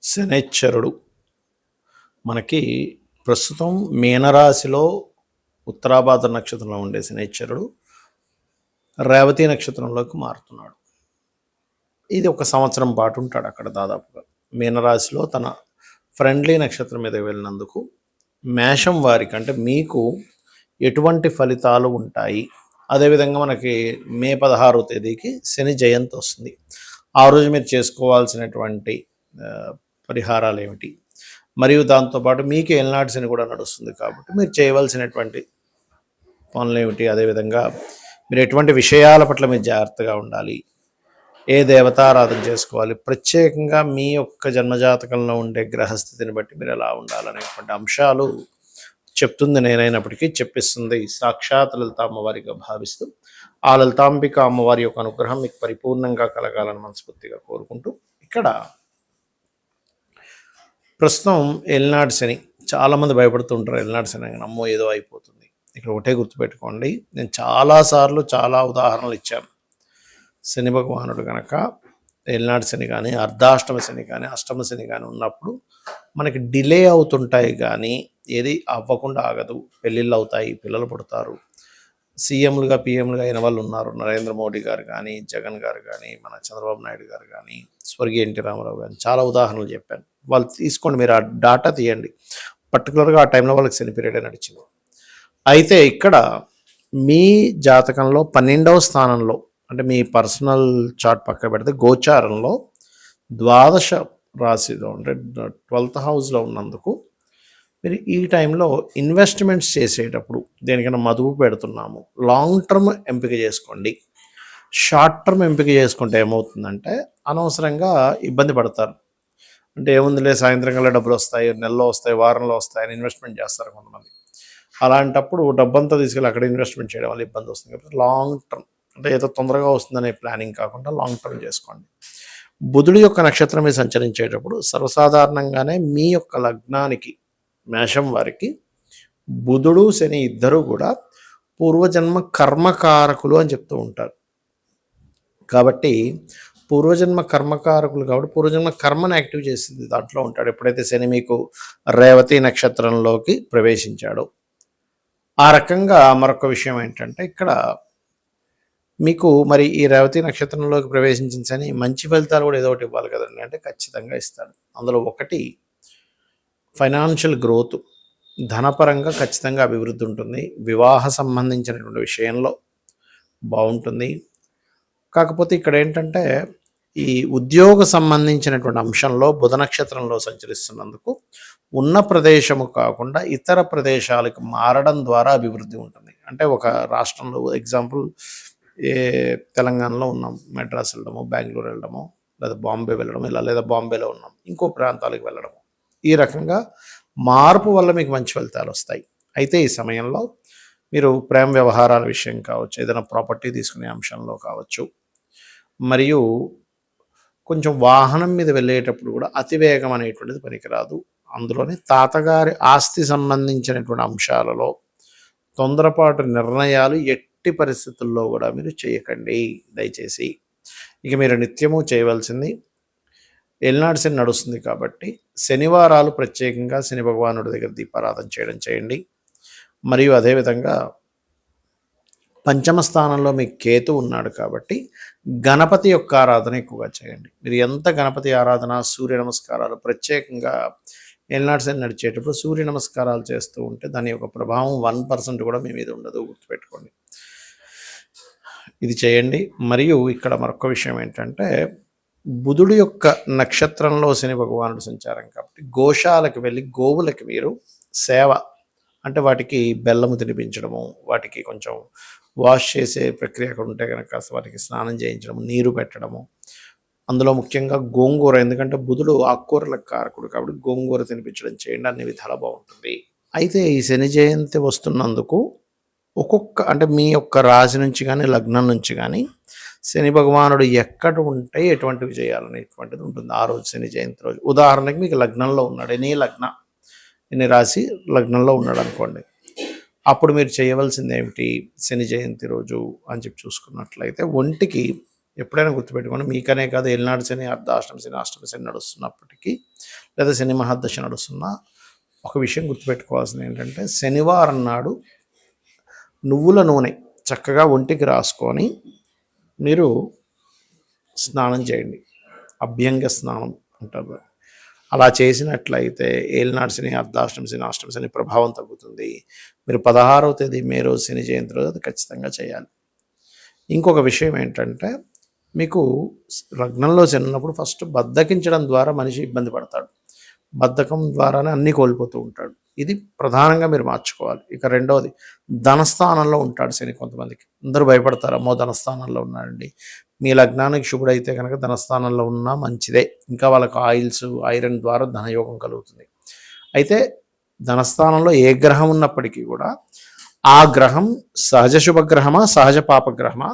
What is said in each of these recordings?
శనైశ్చరుడు మనకి ప్రస్తుతం మీనరాశిలో ఉత్తరాభాద్ర నక్షత్రంలో ఉండే శనైశ్చరుడు రేవతి నక్షత్రంలోకి మారుతున్నాడు. ఇది ఒక సంవత్సరం పాటు ఉంటాడు అక్కడ దాదాపుగా. మీనరాశిలో తన ఫ్రెండ్లీ నక్షత్రం మీద వెళ్ళినందుకు మేషం వారికి అంటే మీకు ఎటువంటి ఫలితాలు ఉంటాయి, అదేవిధంగా మనకి మే 16వ తేదీకి శని జయంతి వస్తుంది. ఆ రోజు మీరు చేసుకోవాల్సినటువంటి పరిహారాలు ఏమిటి, మరియు దాంతోపాటు మీకు ఏలినాటి శని కూడా నడుస్తుంది కాబట్టి మీరు చేయవలసినటువంటి పనులు ఏమిటి, అదేవిధంగా మీరు ఎటువంటి విషయాల పట్ల మీరు జాగ్రత్తగా ఉండాలి, ఏ దేవతారాధన చేసుకోవాలి, ప్రత్యేకంగా మీ యొక్క జన్మజాతకంలో ఉండే గ్రహస్థితిని బట్టి మీరు ఎలా ఉండాలనేటువంటి అంశాలు చెప్తుంది నేనైనప్పటికీ చెప్పిస్తుంది సాక్షాత్ లలిత అమ్మవారిగా భావిస్తూ ఆ లలితాంబిక అమ్మవారి యొక్క అనుగ్రహం మీకు పరిపూర్ణంగా కలగాలని మనస్ఫూర్తిగా కోరుకుంటూ, ఇక్కడ ప్రస్తుతం ఎల్నాడు శని చాలామంది భయపడుతుంటారు. ఎల్నాడు శని అమ్మో ఏదో అయిపోతుంది. ఇక్కడ ఒకటే గుర్తుపెట్టుకోండి, నేను చాలాసార్లు చాలా ఉదాహరణలు ఇచ్చాను. శని భగవానుడు కనుక ఎల్నాడు శని కానీ అర్ధాష్టమ శని కానీ అష్టమ శని కానీ ఉన్నప్పుడు మనకి డిలే అవుతుంటాయి, కానీ ఏది అవ్వకుండా ఆగదు. పెళ్ళిళ్ళు అవుతాయి, పిల్లలు పుడతారు. సీఎంలుగా పిఎంలుగా అయిన వాళ్ళు ఉన్నారు. నరేంద్ర మోడీ గారు కానీ, జగన్ గారు కానీ, మన చంద్రబాబు నాయుడు గారు కానీ, స్వర్గీయ ఎన్టీ రామారావు కానీ, చాలా ఉదాహరణలు చెప్పాను. వాళ్ళు తీసుకోండి, మీరు ఆ డాటా తీయండి. పర్టికులర్గా ఆ టైంలో వాళ్ళకి శని పీరియడే నడిచింది. అయితే ఇక్కడ మీ జాతకంలో 12వ స్థానంలో అంటే మీ పర్సనల్ చార్ట్ పక్క పెడితే గోచారంలో ద్వాదశ రాశిలో అంటే 12th హౌస్లో ఉన్నందుకు మీరు ఈ టైంలో ఇన్వెస్ట్మెంట్స్ చేసేటప్పుడు దేనికైనా మదుపు పెడుతున్నాము, లాంగ్ టర్మ్ ఎంపిక చేసుకోండి. షార్ట్ టర్మ్ ఎంపిక చేసుకుంటే ఏమవుతుందంటే అనవసరంగా ఇబ్బంది పడతారు. అంటే ఏముందిలే సాయంత్రం కల్లా డబ్బులు వస్తాయి, నెలలో వస్తాయి, వారంలో వస్తాయి అని ఇన్వెస్ట్మెంట్ చేస్తారు కొంతమంది. అలాంటప్పుడు డబ్బంతా తీసుకెళ్ళి అక్కడ ఇన్వెస్ట్మెంట్ చేయడం వల్ల ఇబ్బంది వస్తుంది. కాబట్టి లాంగ్ టర్మ్ అంటే ఏదో తొందరగా వస్తుందనే ప్లానింగ్ కాకుండా లాంగ్ టర్మ్ చేసుకోండి. బుధుడి యొక్క నక్షత్రం మీద సంచరించేటప్పుడు సర్వసాధారణంగానే మీ యొక్క లగ్నానికి మేషం వారికి బుధుడు శని ఇద్దరు కూడా పూర్వజన్మ కర్మకారకులు అని చెప్తూ ఉంటారు. కాబట్టి పూర్వజన్మ కర్మకారకులు కాబట్టి పూర్వజన్మ కర్మను యాక్టివ్ చేసింది దాంట్లో ఉంటాడు. ఎప్పుడైతే శని మీకు రేవతి నక్షత్రంలోకి ప్రవేశించాడో ఆ రకంగా మరొక విషయం ఏంటంటే ఇక్కడ మీకు మరి ఈ రేవతి నక్షత్రంలోకి ప్రవేశించిన శని మంచి ఫలితాలు కూడా ఏదో ఒకటి ఇవ్వాలి కదండి. అంటే ఖచ్చితంగా ఇస్తాడు. అందులో ఒకటి ఫైనాన్షియల్ గ్రోత్, ధనపరంగా ఖచ్చితంగా అభివృద్ధి ఉంటుంది. వివాహ సంబంధించినటువంటి విషయంలో బాగుంటుంది. కాకపోతే ఇక్కడ ఏంటంటే ఈ ఉద్యోగ సంబంధించినటువంటి అంశంలో బుధ నక్షత్రంలో సంచరిస్తున్నందుకు ఉన్న ప్రదేశము కాకుండా ఇతర ప్రదేశాలకు మారడం ద్వారా అభివృద్ధి ఉంటుంది. అంటే ఒక రాష్ట్రంలో ఎగ్జాంపుల్ తెలంగాణలో ఉన్నాం, మెడ్రాస్ వెళ్ళడము, బెంగళూరు వెళ్ళడము, లేదా బాంబే వెళ్ళడం, ఇలా లేదా బాంబేలో ఉన్నాం ఇంకో ప్రాంతాలకు వెళ్ళడము, ఈ రకంగా మార్పు వల్ల మీకు మంచి ఫలితాలు వస్తాయి. అయితే ఈ సమయంలో మీరు ప్రేమ వ్యవహారాల విషయం కావచ్చు, ఏదైనా ప్రాపర్టీ తీసుకునే అంశంలో కావచ్చు, మరియు కొంచెం వాహనం మీద వెళ్ళేటప్పుడు కూడా అతివేగం అనేటువంటిది పనికిరాదు. అందులోనే తాతగారి ఆస్తి సంబంధించినటువంటి అంశాలలో తొందరపాటు నిర్ణయాలు ఎట్టి పరిస్థితుల్లో కూడా మీరు చేయకండి దయచేసి. ఇక మీరు నిత్యము చేయవలసింది, ఎల్నాడు శని నడుస్తుంది కాబట్టి శనివారాలు ప్రత్యేకంగా శని భగవానుడి దగ్గర దీపారాధన చేయండి. మరియు అదేవిధంగా పంచమ స్థానంలో మీకు కేతు ఉన్నాడు కాబట్టి గణపతి యొక్క ఆరాధన ఎక్కువగా చేయండి. మీరు ఎంత గణపతి ఆరాధన, సూర్య నమస్కారాలు, ప్రత్యేకంగా ఎల్నాడు శని నడిచేటప్పుడు సూర్య నమస్కారాలు చేస్తూ ఉంటే దాని యొక్క ప్రభావం 1% కూడా మీ మీద ఉండదు, గుర్తుపెట్టుకోండి. ఇది చేయండి. మరియు ఇక్కడ మరొక విషయం ఏంటంటే బుధుడు యొక్క నక్షత్రంలో శని భగవానుడు సంచారం కాబట్టి గోశాలకు వెళ్ళి గోవులకి మీరు సేవ అంటే వాటికి బెల్లము తినిపించడము, వాటికి కొంచెం వాష్ చేసే ప్రక్రియ అక్కడ ఉంటే కనుక వాటికి స్నానం చేయించడము, నీరు పెట్టడము, అందులో ముఖ్యంగా గోంగూర, ఎందుకంటే బుధుడు ఆకుకూరలకు కారకుడు కాబట్టి గోంగూర తినిపించడం చేయండి. అన్ని విధాలా బాగుంటుంది. అయితే ఈ శని జయంతి వస్తున్నందుకు ఒక్కొక్క అంటే మీ యొక్క రాశి నుంచి కానీ లగ్నం నుంచి కానీ శని భగవానుడు ఎక్కడ ఉంటే ఎటువంటివి చేయాలనేటువంటిది ఉంటుంది ఆ రోజు శని జయంతి రోజు. ఉదాహరణకి మీకు లగ్నంలో ఉన్నాడు, ఎన్ని రాశి లగ్నంలో ఉన్నాడు అనుకోండి, అప్పుడు మీరు చేయవలసింది ఏమిటి, శని జయంతి రోజు అని చెప్పి చూసుకున్నట్లయితే ఒంటికి ఎప్పుడైనా గుర్తుపెట్టుకోండి, మీకనే కాదు ఏలినాడు శని, అర్ధాష్టమ శని, అష్టమ శని నడుస్తున్నప్పటికీ, లేదా శని మహాదశ నడుస్తున్నా ఒక విషయం గుర్తుపెట్టుకోవాల్సింది ఏంటంటే, శనివారం నాడు నువ్వుల నూనె చక్కగా ఒంటికి రాసుకొని మీరు స్నానం చేయండి. అభ్యంగ స్నానం అంటారు. అలా చేసినట్లయితే ఏలినాడు శని, అర్ధాష్టమ శని, అష్టమ శని ప్రభావం తగ్గుతుంది. మీరు 16వ తేదీ మే రోజు శని జయంతి రోజు అది ఖచ్చితంగా చేయాలి. ఇంకొక విషయం ఏంటంటే, మీకు లగ్నంలో శని ఉన్నప్పుడు ఫస్ట్ బద్ధకించడం ద్వారా మనిషి ఇబ్బంది పడతాడు. బద్ధకం ద్వారానే అన్నీ కోల్పోతూ ఉంటాడు. ఇది ప్రధానంగా మీరు మార్చుకోవాలి. ఇక రెండవది, ధనస్థానంలో ఉంటాడు శని. కొంతమందికి అందరూ భయపడతారు, అమ్మో ధనస్థానంలో ఉన్నాడండి. మీ లగ్నానికి శుభుడైతే కనుక ధనస్థానంలో ఉన్నా మంచిదే. ఇంకా వాళ్ళకు ఆయిల్స్, ఐరన్ ద్వారా ధనయోగం కలుగుతుంది. అయితే ధనస్థానంలో ఏ గ్రహం ఉన్నప్పటికీ కూడా ఆ గ్రహం సహజ శుభగ్రహమా, సహజ పాపగ్రహమా,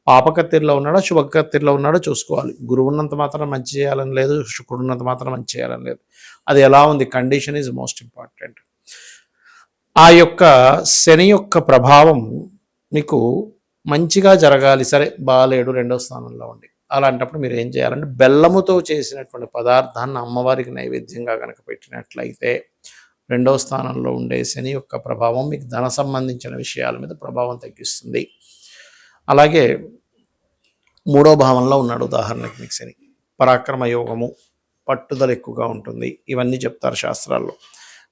పాపకత్తిరిలో ఉన్నాడో శుభకత్తిరిలో ఉన్నాడో చూసుకోవాలి. గురువు ఉన్నంత మాత్రం మంచి చేయాలని లేదు, శుక్రుడు ఉన్నంత మాత్రం మంచి చేయాలని లేదు. అది ఎలా ఉంది, కండిషన్ ఈజ్ మోస్ట్ ఇంపార్టెంట్. ఆ యొక్క శని యొక్క ప్రభావం మీకు మంచిగా జరగాలి. సరే బాలేడు, 2వ స్థానంలో ఉండి, అలాంటప్పుడు మీరు ఏం చేయాలంటే బెల్లముతో చేసినటువంటి పదార్థాన్ని అమ్మవారికి నైవేద్యంగా కనుక పెట్టినట్లయితే 2వ స్థానంలో ఉండే శని యొక్క ప్రభావం మీకు ధన సంబంధించిన విషయాల మీద ప్రభావం తగ్గిస్తుంది. అలాగే 3వ భావంలో ఉన్నాడు ఉదాహరణకి మీకు శని, పరాక్రమ యోగము, పట్టుదల ఎక్కువగా ఉంటుంది, ఇవన్నీ చెప్తారు శాస్త్రాల్లో.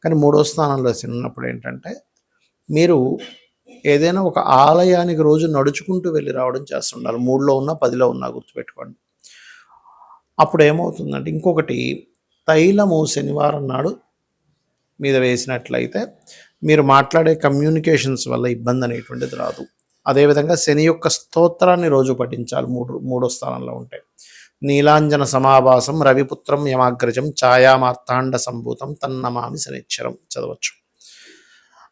కానీ 3వ స్థానంలో శని ఉన్నప్పుడు ఏంటంటే, మీరు ఏదైనా ఒక ఆలయానికి రోజు నడుచుకుంటూ వెళ్ళి రావడం చేస్తుండాలి. 3లో ఉన్నా 10లో ఉన్నా గుర్తుపెట్టుకోండి. అప్పుడు ఏమవుతుందంటే, ఇంకొకటి, తైలము శనివారం నాడు మీద వేసినట్లయితే మీరు మాట్లాడే కమ్యూనికేషన్స్ వల్ల ఇబ్బంది అనేటువంటిది రాదు. అదేవిధంగా శని యొక్క స్తోత్రాన్ని రోజు పఠించాలి. 3వ స్థానంలో ఉంటాయి. నీలాంజన సమాభాసం రవిపుత్రం యమాగ్రజం ఛాయామార్తాండ సంభూతం తన్నమామి శనిచ్చరం చదవచ్చు.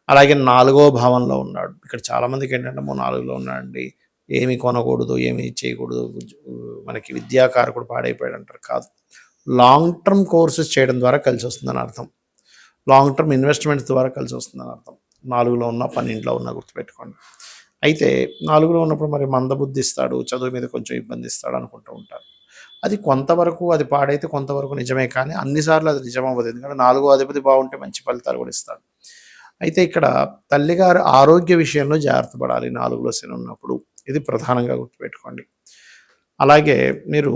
అలాగే 4వ భావంలో ఉన్నాడు. ఇక్కడ చాలామందికి ఏంటంటే 4లో ఉన్నాడండి, ఏమి కొనకూడదు, ఏమి చేయకూడదు, మనకి విద్యాకారకుడు పాడైపోయాడు అంటారు. కాదు, లాంగ్ టర్మ్ కోర్సెస్ చేయడం ద్వారా కలిసి వస్తుందని అర్థం. లాంగ్ టర్మ్ ఇన్వెస్ట్మెంట్స్ ద్వారా కలిసి వస్తుందని అర్థం. 4లో ఉన్నా 12లో ఉన్నా గుర్తుపెట్టుకోండి. అయితే 4లో ఉన్నప్పుడు మరి మందబుద్ధి ఇస్తాడు, చదువు మీద కొంచెం ఇబ్బంది ఇస్తాడు అనుకుంటూ ఉంటారు. అది కొంతవరకు అది పాడైతే కొంతవరకు నిజమే, కానీ అన్నిసార్లు అది నిజం అవ్వదు. ఎందుకంటే 4వ అధిపతి బాగుంటే మంచి ఫలితాలు కూడా ఇస్తాడు. అయితే ఇక్కడ తల్లిగారు ఆరోగ్య విషయంలో జాగ్రత్త పడాలి 4లో శని ఉన్నప్పుడు. ఇది ప్రధానంగా గుర్తుపెట్టుకోండి. అలాగే మీరు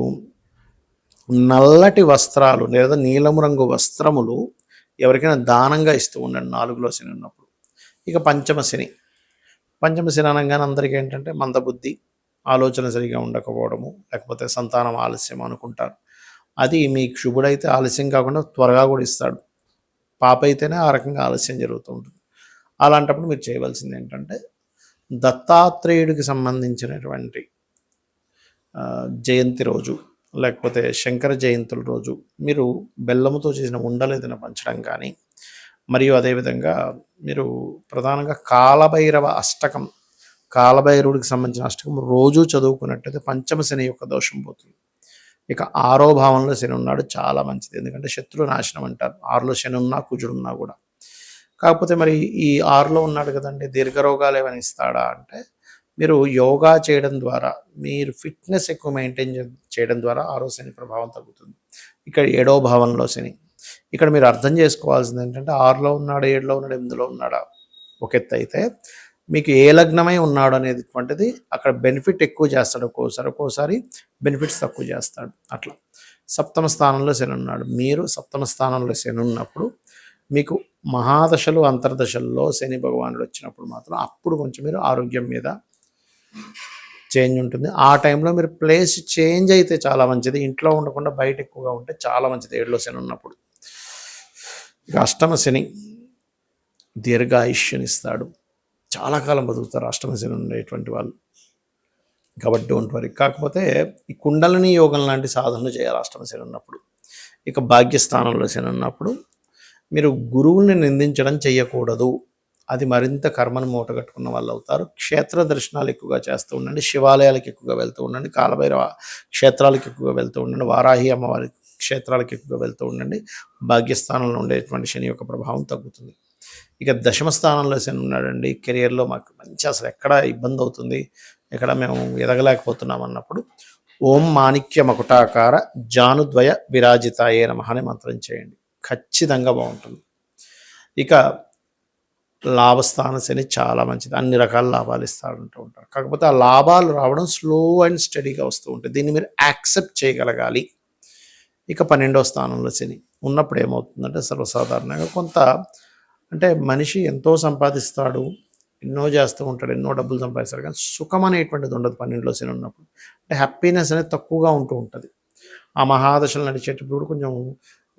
నల్లటి వస్త్రాలు లేదా నీలము రంగు వస్త్రములు ఎవరికైనా దానంగా ఇస్తూ ఉండండి 4లో శని ఉన్నప్పుడు. ఇక పంచమ శని అనగానే అందరికీ ఏంటంటే మందబుద్ధి, ఆలోచన సరిగా ఉండకపోవడము, లేకపోతే సంతానం ఆలస్యం అనుకుంటారు. అది మీకు శుభుడైతే ఆలస్యం కాకుండా త్వరగా కూడా ఇస్తాడు. పాప అయితేనే ఆ రకంగా ఆలస్యం జరుగుతూ ఉంటుంది. అలాంటప్పుడు మీరు చేయవలసింది ఏంటంటే, దత్తాత్రేయుడికి సంబంధించినటువంటి జయంతి రోజు, లేకపోతే శంకర జయంతుల రోజు మీరు బెల్లముతో చేసిన ఉండలు ఏదైనా పంచడం కానీ, మరియు అదేవిధంగా మీరు ప్రధానంగా కాలభైరవ అష్టకం, కాలభైరవుడికి సంబంధించిన అష్టకం రోజు చదువుకున్నట్టయితే పంచమ శని యొక్క దోషం పోతుంది. ఇక 6వ భావంలో శని ఉన్నాడు, చాలా మంచిది. ఎందుకంటే శత్రు నాశనం అంటారు 6లో శని ఉన్నా కుజుడు ఉన్నా కూడా. కాకపోతే మరి ఈ 6లో ఉన్నాడు కదండి, దీర్ఘరోగాలు ఏమైనా ఇస్తాడా అంటే, మీరు యోగా చేయడం ద్వారా, మీరు ఫిట్నెస్ ఎక్కువ మెయింటైన్ చేయడం ద్వారా 6వ శని ప్రభావం తగ్గుతుంది. ఇక్కడ 7వ భావంలో శని. ఇక్కడ మీరు అర్థం చేసుకోవాల్సింది ఏంటంటే, 6లో ఉన్నాడు, 7లో ఉన్నాడు, 8లో ఉన్నాడా ఒక ఎత్తు అయితే, మీకు ఏ లగ్నమై ఉన్నాడు అనేటువంటిది అక్కడ బెనిఫిట్ ఎక్కువ చేస్తాడు, ఒక్కోసారి బెనిఫిట్స్ తక్కువ చేస్తాడు. అట్లా సప్తమ స్థానంలో శని ఉన్నాడు. మీరు సప్తమ స్థానంలో శని ఉన్నప్పుడు మీకు మహాదశలు, అంతర్దశల్లో శని భగవానుడు వచ్చినప్పుడు మాత్రం అప్పుడు కొంచెం మీరు ఆరోగ్యం మీద చేంజ్ ఉంటుంది. ఆ టైంలో మీరు ప్లేస్ చేంజ్ అయితే చాలా మంచిది. ఇంట్లో ఉండకుండా బయట ఎక్కువగా ఉంటే చాలా మంచిది 7లో శని ఉన్నప్పుడు. ఇక అష్టమ శని దీర్ఘాయుష్యనిస్తాడు, చాలా కాలం బతుకుతారు అష్టమ శని ఉండేటువంటి వాళ్ళు. కాబట్టి డోంట్ వరీ. కాకపోతే ఈ కుండలిని యోగం లాంటి సాధనలు చేయాలి అష్టమ శని ఉన్నప్పుడు. ఇక భాగ్యస్థానంలో శని ఉన్నప్పుడు మీరు గురువుని నిందించడం చేయకూడదు. అది మరింత కర్మను మూటగట్టుకున్న వాళ్ళు అవుతారు. క్షేత్ర దర్శనాలు ఎక్కువగా చేస్తూ ఉండండి, శివాలయాలకు ఎక్కువగా వెళ్తూ ఉండండి, కాలభైరవ క్షేత్రాలకు ఎక్కువగా వెళ్తూ ఉండండి, వారాహి అమ్మవారి క్షేత్రాలకు ఎక్కువగా వెళ్తూ ఉండండి. భాగ్యస్థానంలో ఉండేటువంటి శని యొక్క ప్రభావం తగ్గుతుంది. ఇక దశమ స్థానంలో శని ఉన్నాడండి, కెరియర్లో మాకు మంచి అసలు ఎక్కడ ఇబ్బంది అవుతుంది, ఎక్కడ మేము ఎదగలేకపోతున్నాం అన్నప్పుడు ఓం మాణిక్య మకుటాకార జానుద్వయ విరాజితాయే నమః అని మంత్రం చేయండి. ఖచ్చితంగా బాగుంటుంది. ఇక లాభస్థాన శని చాలా మంచిది. అన్ని రకాల లాభాలు ఇస్తాడంటూ ఉంటారు. కాకపోతే ఆ లాభాలు రావడం స్లో అండ్ స్టడీగా వస్తూ ఉంటాయి. దీన్ని మీరు యాక్సెప్ట్ చేయగలగాలి. ఇక 12వ స్థానంలో శని ఉన్నప్పుడు ఏమవుతుందంటే సర్వసాధారణంగా కొంత అంటే మనిషి ఎంతో సంపాదిస్తాడు, ఎన్నో చేస్తూ ఉంటాడు, ఎన్నో డబ్బులు సంపాదిస్తాడు, కానీ సుఖం అనేటువంటిది ఉండదు 12లో శని ఉన్నప్పుడు. అంటే హ్యాపీనెస్ అనేది తక్కువగా ఉంటూ ఉంటుంది. ఆ మహాదశలు నడిచేటప్పుడు కూడా కొంచెం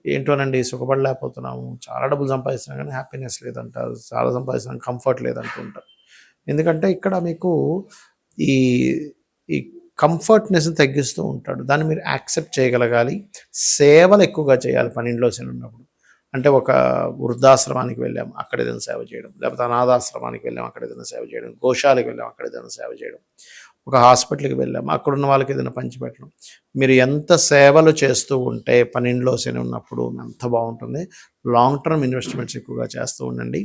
ఏంటోనండి సుఖపడలేకపోతున్నాము, చాలా డబ్బులు సంపాదిస్తున్నాం కానీ హ్యాపీనెస్ లేదంటారు, చాలా సంపాదిస్తున్నాం కంఫర్ట్ లేదంటూ ఉంటారు. ఎందుకంటే ఇక్కడ మీకు ఈ ఈ కంఫర్ట్నెస్ని తగ్గిస్తూ ఉంటాడు. దాన్ని మీరు యాక్సెప్ట్ చేయగలగాలి. సేవలు ఎక్కువగా చేయాలి 12లో శని ఉన్నప్పుడు. అంటే ఒక వృద్ధాశ్రమానికి వెళ్ళాము, అక్కడ ఏదైనా సేవ చేయడం, లేకపోతే అనాథాశ్రమానికి వెళ్ళాము, అక్కడ ఏదైనా సేవ చేయడం, గోశాలకు వెళ్ళాము, అక్కడ ఏదైనా సేవ చేయడం, ఒక హాస్పిటల్కి వెళ్ళాము, అక్కడున్న వాళ్ళకి ఏదైనా పంచిపెట్టడం. మీరు ఎంత సేవలు చేస్తూ ఉంటే 12లో శని ఉన్నప్పుడు అంత బాగుంటుంది. లాంగ్ టర్మ్ ఇన్వెస్ట్మెంట్స్ ఎక్కువగా చేస్తూ ఉండండి.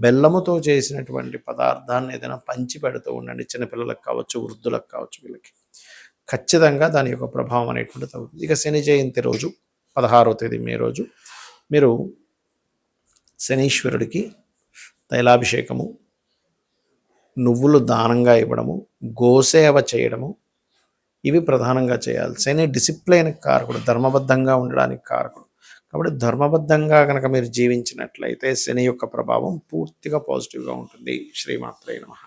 బెల్లముతో చేసినటువంటి పదార్థాన్ని ఏదైనా పంచి పెడుతూ ఉండండి. చిన్నపిల్లలకు కావచ్చు, వృద్ధులకు కావచ్చు, వీళ్ళకి ఖచ్చితంగా దాని యొక్క ప్రభావం అనేటువంటిది తగ్గుతుంది. ఇక శని జయంతి రోజు 16వ తేదీ మే రోజు మీరు శనీశ్వరుడికి తైలాభిషేకము, నువ్వులు దానంగా ఇవ్వడము, గోసేవ చేయడము, ఇవి ప్రధానంగా చేయాలి. శని డిసిప్లైన్ కారకుడు, ధర్మబద్ధంగా ఉండడానికి కారకుడు. కాబట్టి ధర్మబద్ధంగా కనుక మీరు జీవించినట్లయితే శని యొక్క ప్రభావం పూర్తిగా పాజిటివ్గా ఉంటుంది. శ్రీమాత్రే నమః.